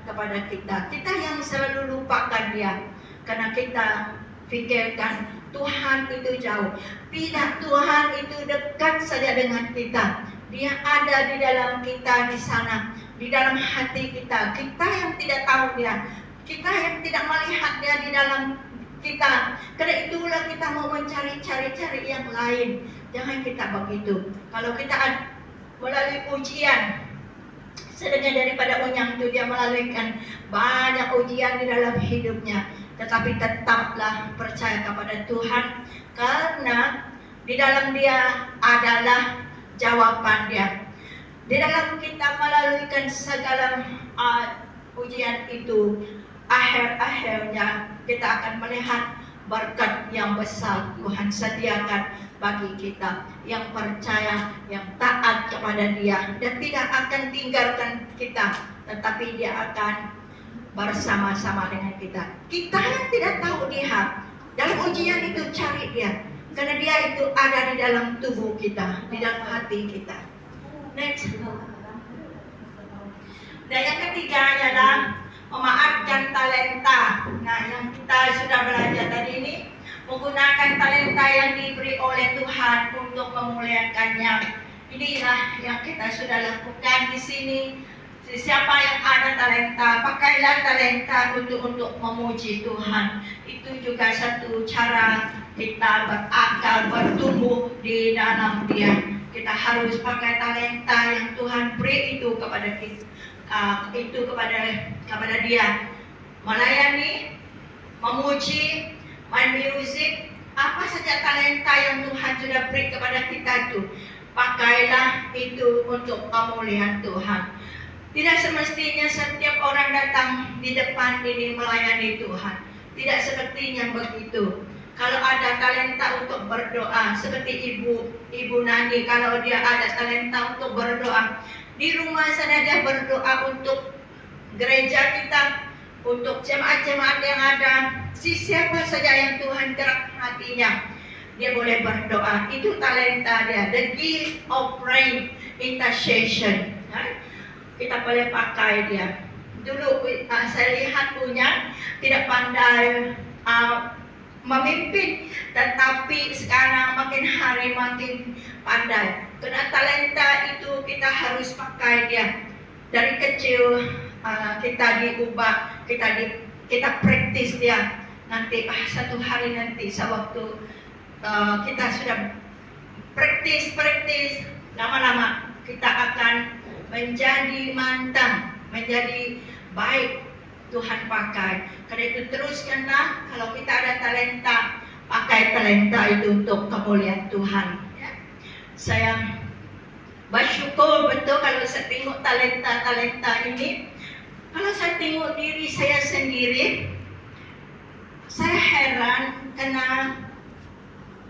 kepada kita. Kita yang selalu lupakan dia, karena kita pikirkan Tuhan itu jauh. Tidak, Tuhan itu dekat saja dengan kita. Dia ada di dalam kita di sana, di dalam hati kita. Kita yang tidak tahu dia, kita yang tidak melihat dia di dalam kita. Karena itulah kita mau mencari yang lain. Jangan kita begitu. Kalau kita melalui ujian, sedangkan daripada unyang itu dia melaluikan banyak ujian di dalam hidupnya, tetapi tetaplah percaya kepada Tuhan, karena di dalam dia adalah jawaban dia. Di dalam kita melaluikan segala ujian itu, akhirnya kita akan melihat berkat yang besar Tuhan sediakan bagi kita yang percaya, yang taat kepada dia, dan tidak akan tinggalkan kita, tetapi dia akan bersama-sama dengan kita. Kita yang tidak tahu dia, dalam ujian itu cari dia. Karena dia itu ada di dalam tubuh kita, di dalam hati kita. Next. Dan yang ketiga adalah memanfaatkan talenta. Nah, yang kita sudah belajar tadi ini, menggunakan talenta yang diberi oleh Tuhan untuk memuliakannya. Inilah yang kita sudah lakukan di sini. Siapa yang ada talenta, pakailah talenta untuk memuji Tuhan. Itu juga satu cara kita berakal, bertumbuh di dalam Dia. Kita harus pakai talenta yang Tuhan beri itu kepada kita, kepada Dia. Melayani, memuji, main musik, apa saja talenta yang Tuhan sudah beri kepada kita itu, pakailah itu untuk kemuliaan Tuhan. Tidak semestinya setiap orang datang di depan ini melayani Tuhan. Tidak sepertinya begitu. Kalau ada talenta untuk berdoa, seperti Ibu Nani, kalau dia ada talenta untuk berdoa, di rumah sana dia berdoa untuk gereja kita, untuk jemaat-jemaat yang ada, siapa saja yang Tuhan gerak hatinya, dia boleh berdoa. Itu talenta dia, the gift of praying, intercession. Kita boleh pakai dia. Dulu saya lihat punya tidak pandai memimpin, tetapi sekarang makin hari makin pandai. Karena talenta itu kita harus pakai dia. Dari kecil kita diubah, kita praktis dia. Nanti satu hari nanti sewaktu kita sudah praktis, lama-lama kita akan menjadi mantap, menjadi baik. Tuhan pakai. Karena itu teruskanlah, kalau kita ada talenta, pakai talenta itu untuk kemuliaan Tuhan. Ya. Saya bersyukur betul kalau saya tengok talenta ini. Kalau saya tengok diri saya sendiri, saya heran karena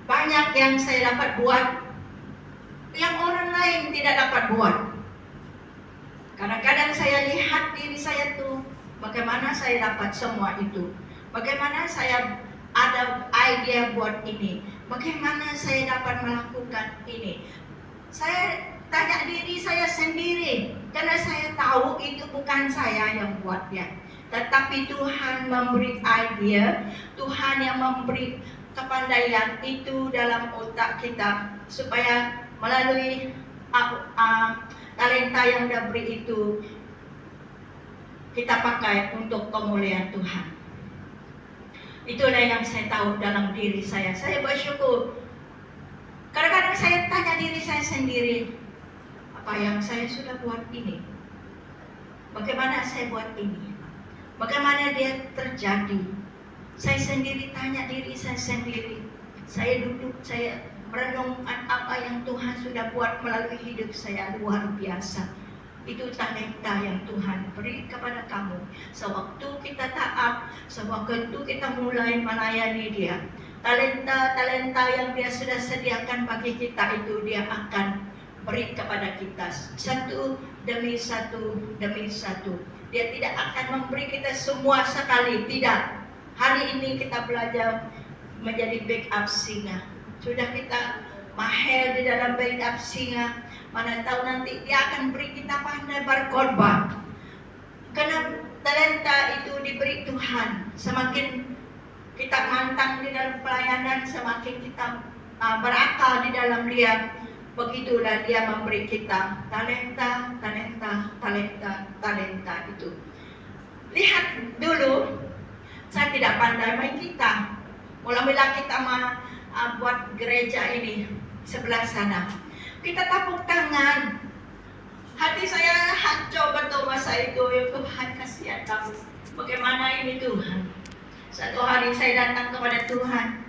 banyak yang saya dapat buat yang orang lain tidak dapat buat. Kadang-kadang saya lihat diri saya tuh, bagaimana saya dapat semua itu, bagaimana saya ada ide buat ini, bagaimana saya dapat melakukan ini. Saya tanya diri saya sendiri, karena saya tahu itu bukan saya yang buatnya, tetapi Tuhan memberi ide, Tuhan yang memberi kepandaian itu dalam otak kita, supaya melalui talenta yang udah beri itu kita pakai untuk kemuliaan Tuhan. Itulah yang saya tahu dalam diri saya. Saya bersyukur. Kadang-kadang saya tanya diri saya sendiri, apa yang saya sudah buat ini? Bagaimana saya buat ini? Bagaimana dia terjadi? Saya sendiri tanya diri saya sendiri. Saya duduk, saya merenungkan apa yang Tuhan sudah buat melalui hidup saya, luar biasa. Itu talenta yang Tuhan beri kepada kamu. Sewaktu kita taat, sewaktu kita mulai melayani Dia, talenta yang Dia sudah sediakan bagi kita itu Dia akan beri kepada kita satu demi satu demi satu. Dia tidak akan memberi kita semua sekali, tidak. Hari ini kita belajar menjadi backup singer. Sudah kita mahir di dalam backup singer, mana tahu nanti Dia akan beri kita pandai berkhotbah. Karena talenta itu diberi Tuhan. Semakin kita mantap di dalam pelayanan, semakin kita berakal di dalam Dia. Begitulah Dia memberi kita talenta itu. Lihat dulu, saya tidak pandai main gitar. Mula-mula kita buat gereja ini sebelah sana, kita tepuk tangan. Hati saya hancur betul masa itu. Ya Tuhan, kasihan kamu. Bagaimana ini Tuhan? Satu hari saya datang kepada Tuhan.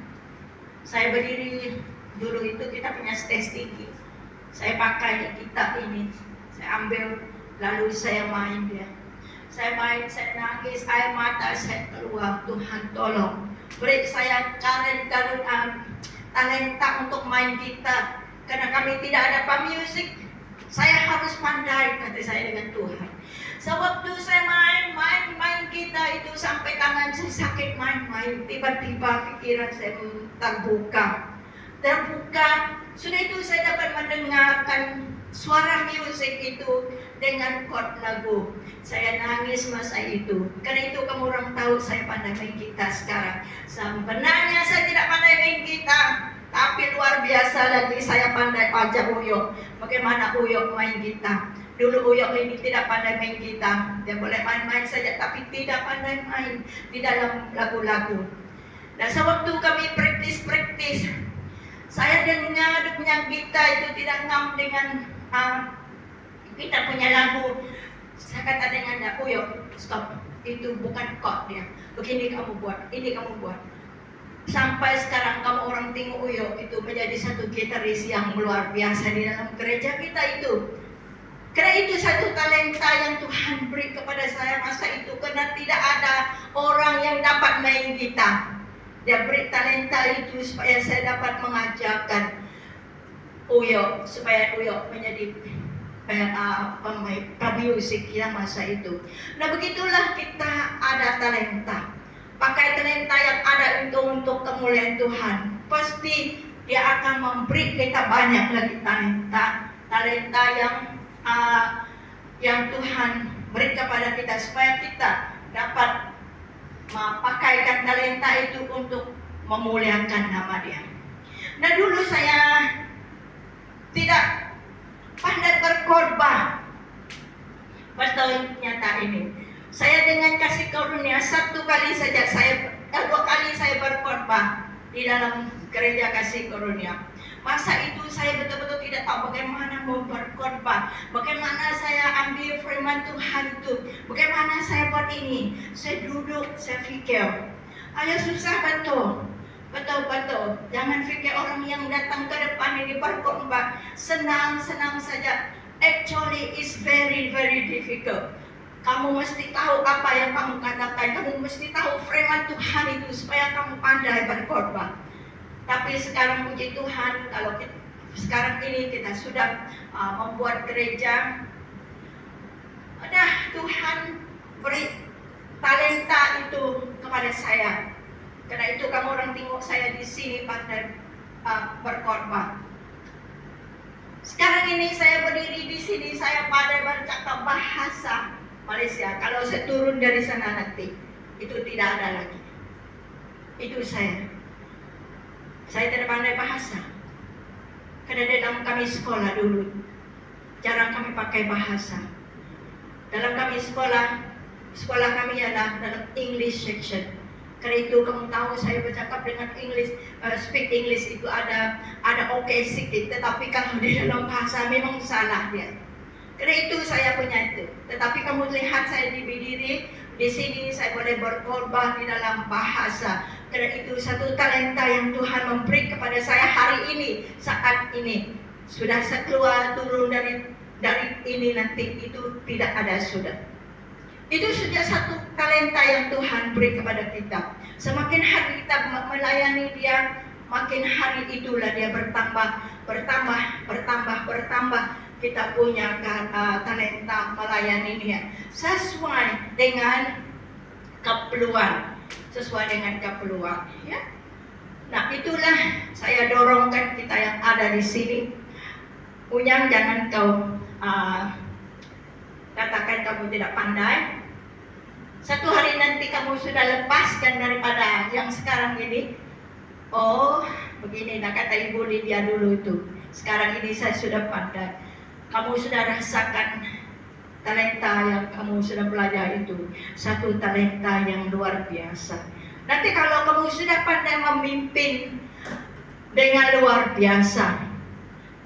Saya berdiri, dulu itu kita punya stage tinggi. Saya pakai gitar ini, saya ambil, lalu saya main dia. Saya main, saya nangis, air mata saya keluar. Tuhan tolong beri saya talenta untuk main gitar. Karena kami tidak ada pemusik, saya harus pandai, kata saya dengan Tuhan. Sewaktu saya main gitar itu sampai tangan saya sakit main. Tiba-tiba pikiran saya terbuka. terbuka. Sudah itu saya dapat mendengarkan suara musik itu dengan chord lagu. Saya nangis masa itu. Karena itu kamu orang tahu saya pandai main gitar sekarang. Sebenarnya saya tidak pandai main gitar, tapi luar biasa lagi saya pandai ajar Uyok. Bagaimana Uyok main gitar. Dulu Uyok ini tidak pandai main gitar. Dia boleh main-main saja, tapi tidak pandai main di dalam lagu-lagu. Dan sewaktu kami praktis, saya dengar punya gitar itu tidak ngam dengan kita punya lagu. Saya kata dengan dia, Uyok, stop, itu bukan chord dia. Begini kamu buat, ini kamu buat. Sampai sekarang kamu orang tengok Uyok itu menjadi satu gitaris yang luar biasa di dalam gereja kita itu. Karena itu satu talenta yang Tuhan beri kepada saya masa itu. Karena tidak ada orang yang dapat main gitar. Dia beri talenta itu supaya saya dapat mengajarkan Uyok, supaya Uyok menjadi pemusik yang masa itu. Nah begitulah kita ada talenta. Pakai talenta yang ada itu untuk kemuliaan Tuhan. Pasti dia akan memberi kita banyak lagi talenta yang Tuhan beri kepada kita supaya kita dapat memakaikan talenta itu untuk memuliakan nama Dia. Nah dulu saya tidak pandai berkorban. Betul nyata ini. Saya dengan kasih karunia dua kali saya berkorban di dalam gereja kasih karunia. Masa itu saya betul-betul tidak tahu bagaimana mau berkorban, bagaimana saya ambil firman Tuhan itu, bagaimana saya buat ini. Saya duduk, saya fikir, ayah susah betul. Betul. Jangan fikir orang yang datang ke depan ini berkorban senang-senang saja. Actually, it's very difficult. Kamu mesti tahu apa yang kamu katakan. Kamu mesti tahu firman Tuhan itu supaya kamu pandai berkorban. Tapi sekarang puji Tuhan, kalau sekarang ini kita sudah membuat gereja, Tuhan beri talenta itu kepada saya. Karena itu kamu orang tengok saya di sini pandai berkorban. Sekarang ini saya berdiri di sini, saya pandai bercakap bahasa Malaysia. Kalau saya turun dari sana nanti, itu tidak ada lagi. Itu saya tidak pandai bahasa. Karena dalam kami sekolah dulu, jarang kami pakai bahasa. Dalam kami sekolah kami adalah dalam English section. Karena itu kamu tahu saya bercakap dengan English, speak English itu ada okay sedikit, tetapi kalau di dalam bahasa memang salah dia. Karena itu saya punya itu. Tetapi kamu lihat saya berdiri di sini, saya boleh berkorban di dalam bahasa. Karena itu satu talenta yang Tuhan memberi kepada saya hari ini, saat ini. Sudah saya keluar turun dari ini nanti itu tidak ada sudah. Itu sudah satu talenta yang Tuhan beri kepada kita. Semakin hari kita melayani Dia, makin hari itulah Dia bertambah. Kita punya talenta melayani Dia sesuai dengan keperluan, ya. Nah itulah saya dorongkan kita yang ada di sini. Unyang, jangan kau katakan kamu tidak pandai. Satu hari nanti kamu sudah lepaskan daripada yang sekarang ini. Oh, begini, nah kata Ibu Lydia dulu itu. Sekarang ini saya sudah pandai. Kamu sudah rasakan talenta yang kamu sudah belajar itu. Satu talenta yang luar biasa. Nanti kalau kamu sudah pandai memimpin dengan luar biasa,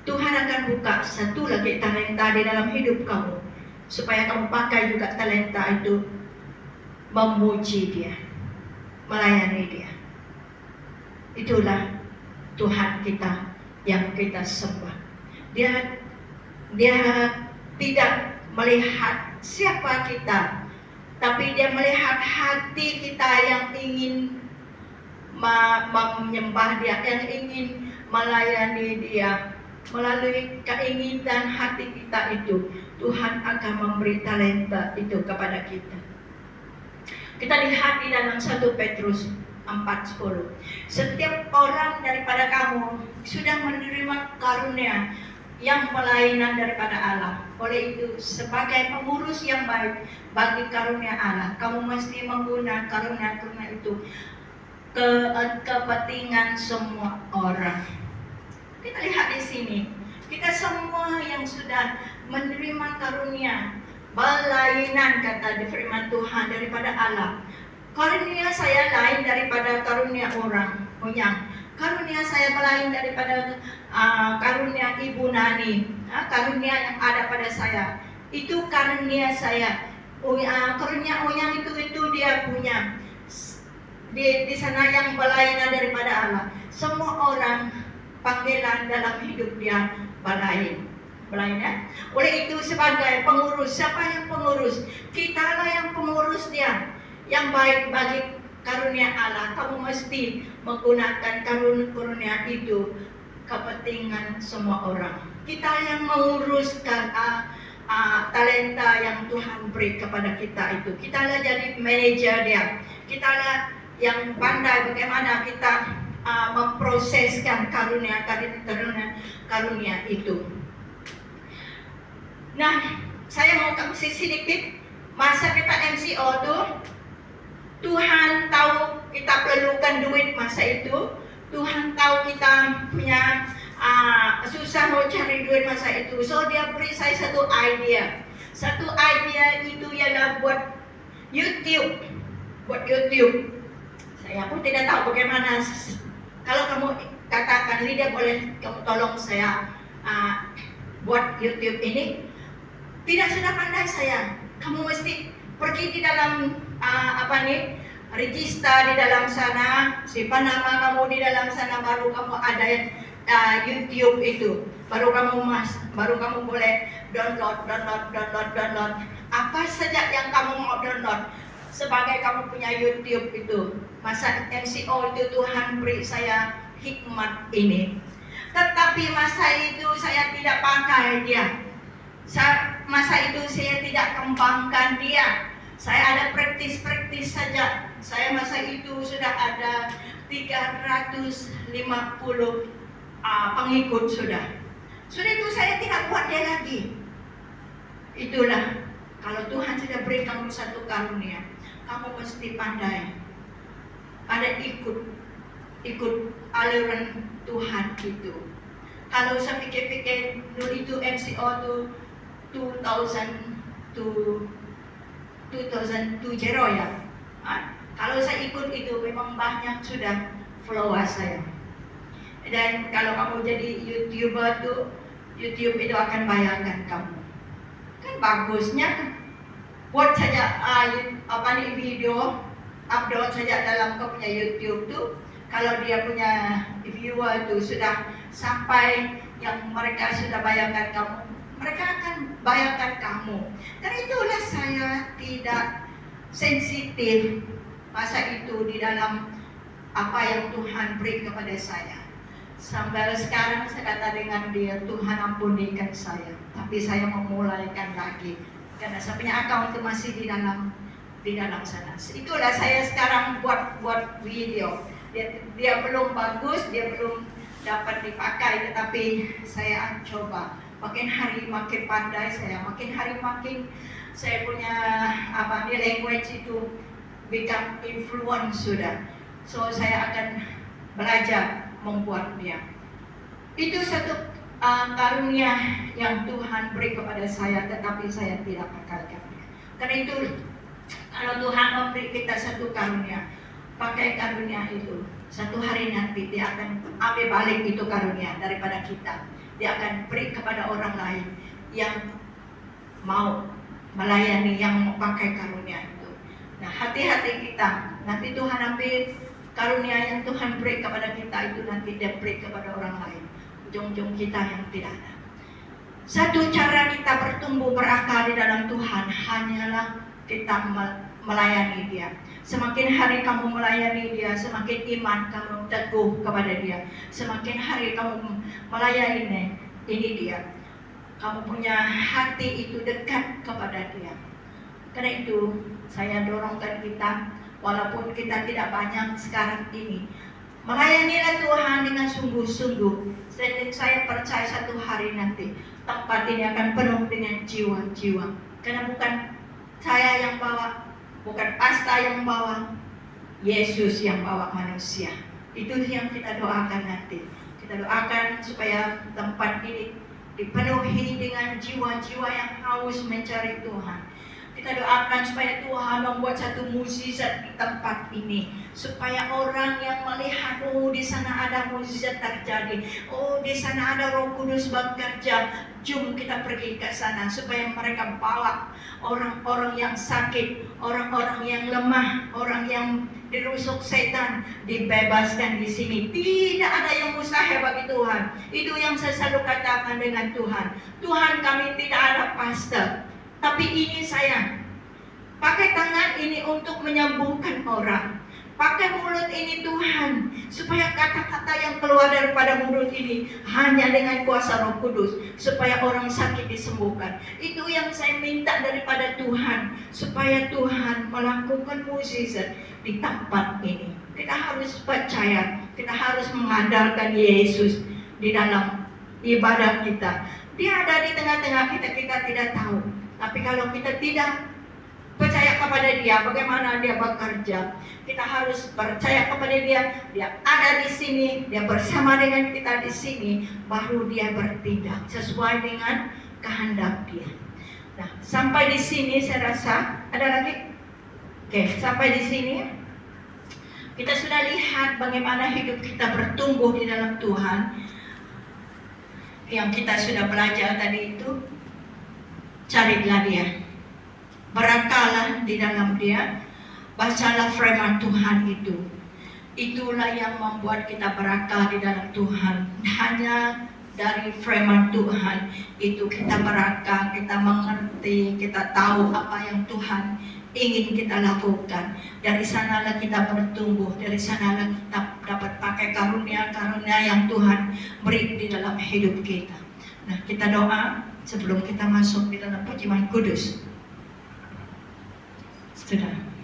Tuhan akan buka satu lagi talenta di dalam hidup kamu. Supaya kamu pakai juga talenta itu memuji Dia, melayani Dia. Itulah Tuhan kita yang kita sembah. Dia tidak melihat siapa kita, tapi Dia melihat hati kita yang ingin menyembah Dia, yang ingin melayani Dia. Melalui keinginan hati kita itu, Tuhan akan memberi talenta itu kepada kita. Kita lihat di dalam 1 Petrus 4:10. Setiap orang daripada kamu sudah menerima karunia yang pelayanan daripada Allah. Oleh itu, sebagai pengurus yang baik bagi karunia Allah, kamu mesti menggunakan karunia-karunia itu kepentingan semua orang. Kita lihat di sini, kita semua yang sudah menerima karunia pelayanan, kata di firman Tuhan daripada Allah. Karunia saya lain daripada karunia orang. Karunia saya lain daripada karunia Ibu Nani. Karunia yang ada pada saya itu karunia saya. Karunia Oyang itu dia punya. Di sana yang pelayanan daripada Allah. Semua orang panggilan dalam hidup dia pelayanan. Oleh itu sebagai pengurus, siapa yang pengurus? Kitalah yang pengurus dia. Yang baik bagi karunia Allah, kamu mesti menggunakan karunia itu kepentingan semua orang. Kita yang menguruskan talenta yang Tuhan beri kepada kita itu. Kitalah jadi manajer dia. Kitalah yang pandai bagaimana kita memproseskan karunia itu. Nah, saya mau kasih sedikit masa kita MCO tuh. Tuhan tahu kita perlukan duit masa itu. Tuhan tahu kita punya susah mau cari duit masa itu. So dia beri saya satu idea. Satu idea itu ialah buat YouTube. Saya pun tidak tahu bagaimana. Kalau kamu katakan, Lydia boleh kamu tolong saya buat YouTube ini. Tidak sudah pandai saya. Kamu mesti pergi di dalam register di dalam sana, simpan nama kamu di dalam sana, baru kamu ada YouTube itu, baru kamu boleh download apa saja yang kamu mau download sebagai kamu punya YouTube itu. Masa MCO itu Tuhan beri saya hikmat ini, tetapi masa itu saya tidak pakai dia. Masa itu saya tidak kembangkan dia. Saya ada praktis saja. Saya masa itu sudah ada 350 pengikut sudah. Sudah itu saya tidak buat dia lagi. Itulah, kalau Tuhan sudah beri kamu satu karunia, kamu mesti pandai. Ada ikut aliran Tuhan itu. Kalau saya pikir-pikir dulu itu MCO itu 2020 ya. Kalau saya ikut itu memang banyak sudah followers saya. Dan kalau kamu jadi YouTuber tuh, YouTube itu akan bayarkan kamu. Kan bagusnya kan. Buat saja video, upload saja dalam kau punya YouTube tuh. Kalau dia punya viewer itu sudah sampai yang mereka sudah bayarkan kamu, mereka akan bayarkan kamu. Karena itulah saya tidak sensitif masa itu di dalam apa yang Tuhan beri kepada saya. Sampai sekarang saya kata dengan dia, Tuhan ampunikan saya, tapi saya memulaikan lagi karena saya punya account itu masih di dalam sana. Itulah saya sekarang buat video. Dia belum bagus, dia belum dapat dipakai, tetapi saya coba. Makin hari makin pandai saya, makin hari makin saya punya language itu become influence sudah. So saya akan belajar membuat dia. Itu satu karunia yang Tuhan beri kepada saya, tetapi saya tidak pakaikan. Karena itu kalau Tuhan memberi kita satu karunia, pakai karunia itu. Satu hari nanti dia akan ambil balik itu karunia daripada kita. Dia akan beri kepada orang lain yang mau melayani, yang mau pakai karunia itu. Nah, hati-hati kita. Nanti Tuhan ambil karunia yang Tuhan beri kepada kita itu, nanti dia beri kepada orang lain. Ujung-ujung kita yang tidak ada. Satu cara kita bertumbuh berakar di dalam Tuhan hanyalah kita melayani dia. Semakin hari kamu melayani dia, semakin iman kamu teguh kepada dia. Semakin hari kamu melayani ini dia, kamu punya hati itu dekat kepada dia. Karena itu saya dorongkan kita walaupun kita tidak banyak sekarang ini. Melayanilah Tuhan dengan sungguh-sungguh. Saya percaya satu hari nanti tempat ini akan penuh dengan jiwa-jiwa. Karena bukan saya yang bawa, bukan pastor yang bawa, Yesus yang bawa manusia. Itu yang kita doakan nanti. Kita doakan supaya tempat ini dipenuhi dengan jiwa-jiwa yang haus mencari Tuhan. Kita doakan supaya Tuhan membuat satu mukjizat di tempat ini, supaya orang yang melihat, oh di sana ada mukjizat terjadi, oh di sana ada Roh Kudus bekerja. Jom kita pergi ke sana supaya mereka bawa orang-orang yang sakit, orang-orang yang lemah, orang yang dirusuk setan dibebaskan di sini. Tidak ada yang mustahil bagi Tuhan. Itu yang saya selalu katakan dengan Tuhan. Tuhan, kami tidak ada pastor, tapi ini saya pakai tangan ini untuk menyembuhkan orang. Pakai mulut ini Tuhan, supaya kata-kata yang keluar daripada mulut ini hanya dengan kuasa Roh Kudus, supaya orang sakit disembuhkan. Itu yang saya minta daripada Tuhan, supaya Tuhan melakukan mukjizat di tempat ini. Kita harus percaya, kita harus mengandalkan Yesus di dalam ibadah kita. Dia ada di tengah-tengah kita, kita tidak tahu. Tapi kalau kita tidak percaya kepada Dia, bagaimana Dia bekerja, kita harus percaya kepada Dia. Dia ada di sini, Dia bersama dengan kita di sini, baru Dia bertindak sesuai dengan kehendak Dia. Nah, sampai di sini saya rasa ada lagi. Oke, sampai di sini kita sudah lihat bagaimana hidup kita bertumbuh di dalam Tuhan. Yang kita sudah belajar tadi itu, carilah Dia, berakalah di dalam Dia, bacalah firman Tuhan itu. Itulah yang membuat kita berakal di dalam Tuhan. Hanya dari firman Tuhan itu kita berakal, kita mengerti, kita tahu apa yang Tuhan ingin kita lakukan. Dari sanalah kita bertumbuh, dari sanalah kita dapat pakai karunia-karunia yang Tuhan beri di dalam hidup kita. Nah, kita doa sebelum kita masuk di dalam pujian kudus. Sudah.